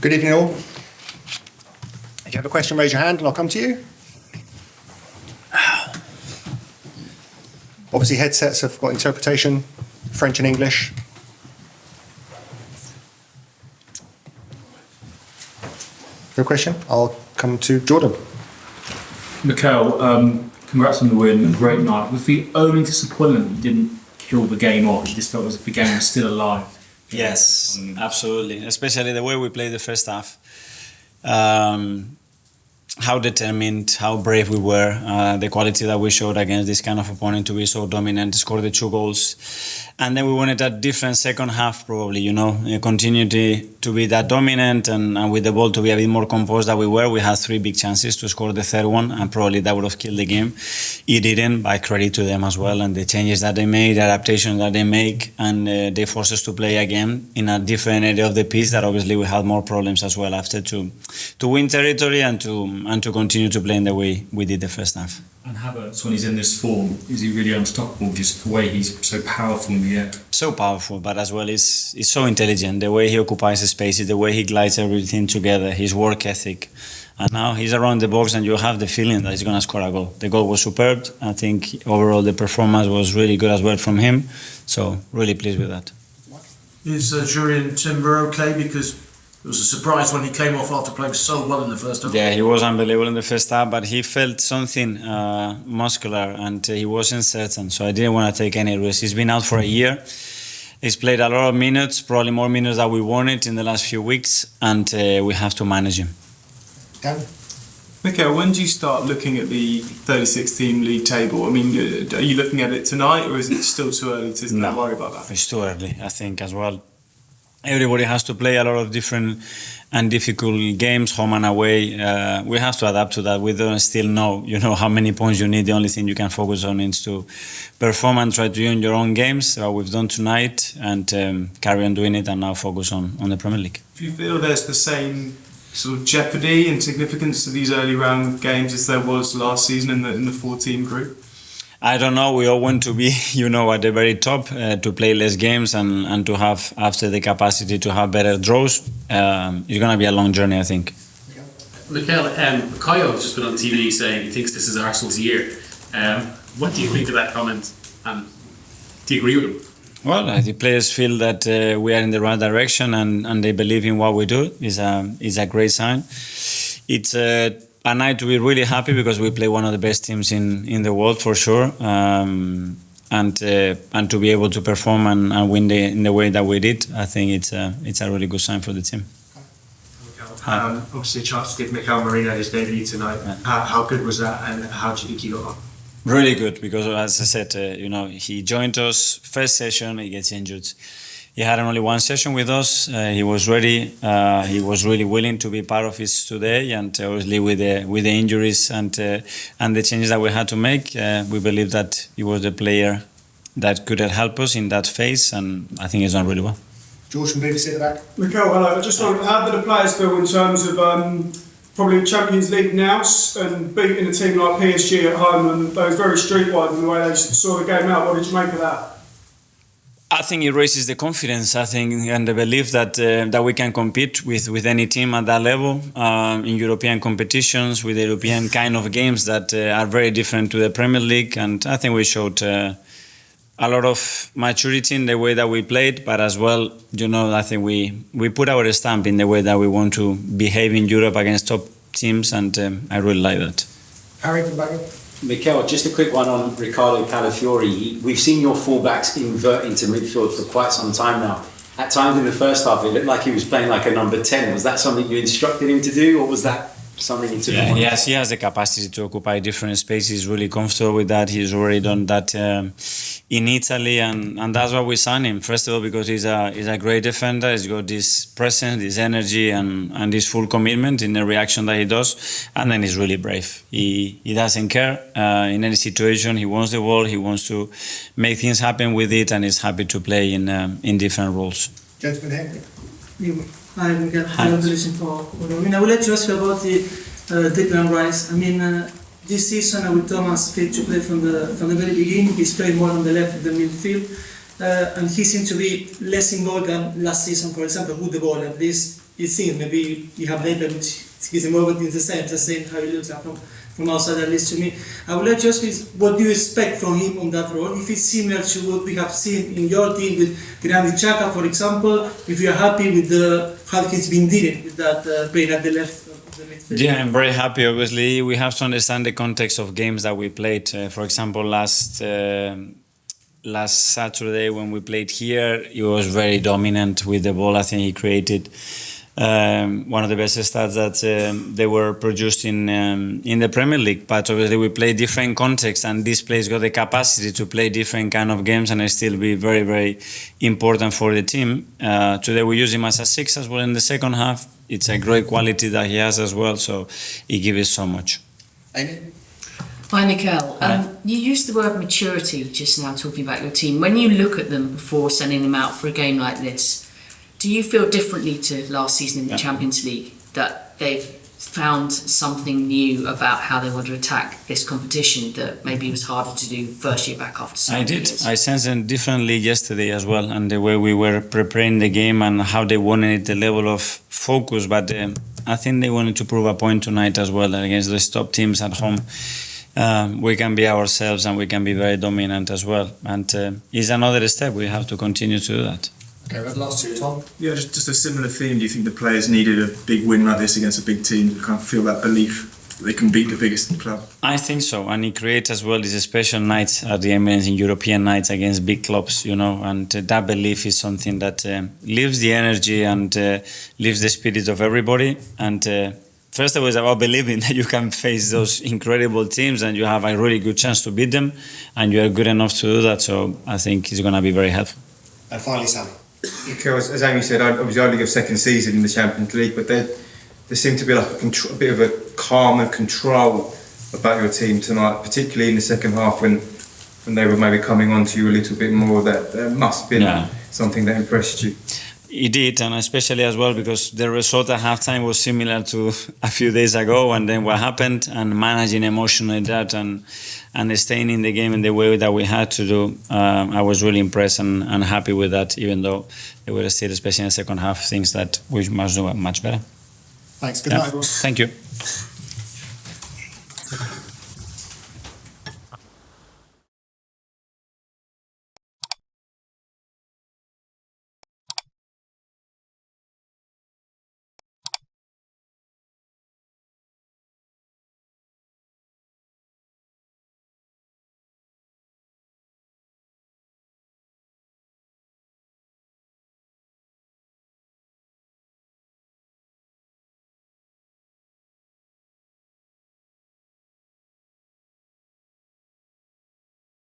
Good evening all. If you have a question, raise your hand and I'll come to you. Obviously headsets have got interpretation, French and English. No question? I'll come to Jordan. Mikel, congrats on the win, great night. Was the only disappointment you didn't kill the game off? You just felt as if the game was still alive? Yes, absolutely. Especially the way we played the first half. How determined, how brave we were, the quality that we showed against this kind of opponent to be so dominant, score the 2 goals. And then we wanted a different second half probably, continue to be that dominant and with the ball to be a bit more composed than we were. We had 3 big chances to score the third one and probably that would have killed the game. It didn't, by credit to them as well and the changes that they made, the adaptations that they make and they forced us to play again in a different area of the pitch that obviously we had more problems as well after to win territory and to continue to play in the way we did the first half. And Havertz, when he's in this form, is he really unstoppable? Just the way he's so powerful in the air. So powerful, but as well he's so intelligent. The way he occupies the spaces, the way he glides everything together, his work ethic. And now he's around the box and you have the feeling that he's going to score a goal. The goal was superb. I think overall the performance was really good as well from him. So really pleased with that. Is Julian Timber okay? Because it was a surprise when he came off after playing so well in the first half. Yeah, he was unbelievable in the first half, but he felt something muscular and he wasn't certain. So I didn't want to take any risks. He's been out for a year. He's played a lot of minutes, probably more minutes than we wanted in the last few weeks, and we have to manage him. Dan? Mikel, when do you start looking at the 36-team league table? I mean, are you looking at it tonight or is it still too early to worry about that? It's too early, I think, as well. Everybody has to play a lot of different and difficult games, home and away. We have to adapt to that. We don't still know, how many points you need. The only thing you can focus on is to perform and try to win your own games. So we've done tonight and carry on doing it and now focus on the Premier League. Do you feel there's the same sort of jeopardy and significance to these early round games as there was last season in the 4-team group? I don't know. We all want to be, at the very top, to play less games and to have, after the capacity to have better draws. It's going to be a long journey, I think. Mikel, Bukayo has just been on TV saying he thinks this is Arsenal's year. What do you think of that comment? And do you agree with him? Well, the players feel that we are in the right direction and they believe in what we do. It's a great sign. It's a night to be really happy because we play one of the best teams in the world for sure, and to be able to perform and win in the way that we did, I think it's a really good sign for the team. Obviously a chance to give Mikel Merino his debut tonight. How good was that and how do you think he got on? Really good because as I said, he joined us first session, he gets injured. He had only one session with us. He was ready. He was really willing to be part of it today. And obviously, with the injuries and the changes that we had to make, we believe that he was the player that could help us in that phase. And I think he's done really well. George from BBC at the back. Mikel, hello. I just wondered, how did the players feel in terms of probably Champions League now and beating a team like PSG at home, and they were very streetwise in the way they saw the game out? What did you make of that? I think it raises the confidence, and the belief that we can compete with any team at that level in European competitions, with European kind of games that are very different to the Premier League. And I think we showed a lot of maturity in the way that we played, but as well, I think we put our stamp in the way that we want to behave in Europe against top teams, and I really like that. Harry from back. Mikel, just a quick one on Ricardo Calafiori. We've seen your fullbacks invert into midfield for quite some time now. At times in the first half, it looked like he was playing like a number 10. Was that something you instructed him to do, or was that something he took on? Yes, he has the capacity to occupy different spaces. He's really comfortable with that. He's already done that in Italy, and that's why we signed him. First of all, because he's a great defender. He's got this presence, this energy, and this full commitment in the reaction that he does. And then he's really brave. He doesn't care in any situation. He wants the ball. He wants to make things happen with it, and he's happy to play in different roles. Gentleman here. Hi, Mikel. I want to listen for. I would like to ask you about the Declan Rice. This season with Thomas fit to play from the very beginning. He's playing more on the left of the midfield. and he seemed to be less involved than last season, for example, with the ball. At least it seems maybe you have data which is involved in the same how he looks like from outside, at least to me. I would like to ask you what do you expect from him on that role? If it's similar to what we have seen in your team with Granit Xhaka, for example, if you are happy with how he's been dealing with that playing at the left of the midfield. Yeah, I'm very happy. Obviously, we have to understand the context of games that we played. For example, last Saturday when we played here, he was very dominant with the ball. I think he created one of the best stats that they were produced in the Premier League. But obviously we play different contexts, and this place got the capacity to play different kind of games and still be very, very important for the team. Today we use him as a 6 as well in the second half. It's a great quality that he has as well, so he gives us so much. Amy? Hi, Mikel. You used the word maturity just now talking about your team. When you look at them before sending them out for a game like this, do you feel differently to last season in the Champions League, that they've found something new about how they want to attack this competition that maybe was harder to do first year back after so I many did. years? I sensed it differently yesterday as well, and the way we were preparing the game and how they wanted the level of focus. But I think they wanted to prove a point tonight as well against the top teams at home. We can be ourselves and we can be very dominant as well. And it's another step. We have to continue to do that. Okay, we have the last two, Tom. Yeah, just a similar theme. Do you think the players needed a big win like this against a big team to kind of feel that belief that they can beat the biggest club? I think so, and it creates as well these special nights at the Emirates, in European nights against big clubs, you know, and that belief is something that lifts the energy and lifts the spirit of everybody. And first of all, it's about believing that you can face those incredible teams and you have a really good chance to beat them, and you are good enough to do that. So I think it's going to be very helpful. And finally, Sammy. Because, as Amy said, it was only your second season in the Champions League, but there seemed to be like a bit of a calm and control about your team tonight, particularly in the second half when they were maybe coming on to you a little bit more. That must have been something that impressed you. It did, and especially as well because the result at halftime was similar to a few days ago, and then what happened, and managing emotionally that and staying in the game in the way that we had to do. I was really impressed and happy with that, even though there were still, especially in the second half, things that we must do much better. Thanks. Good night, everyone. Thank you.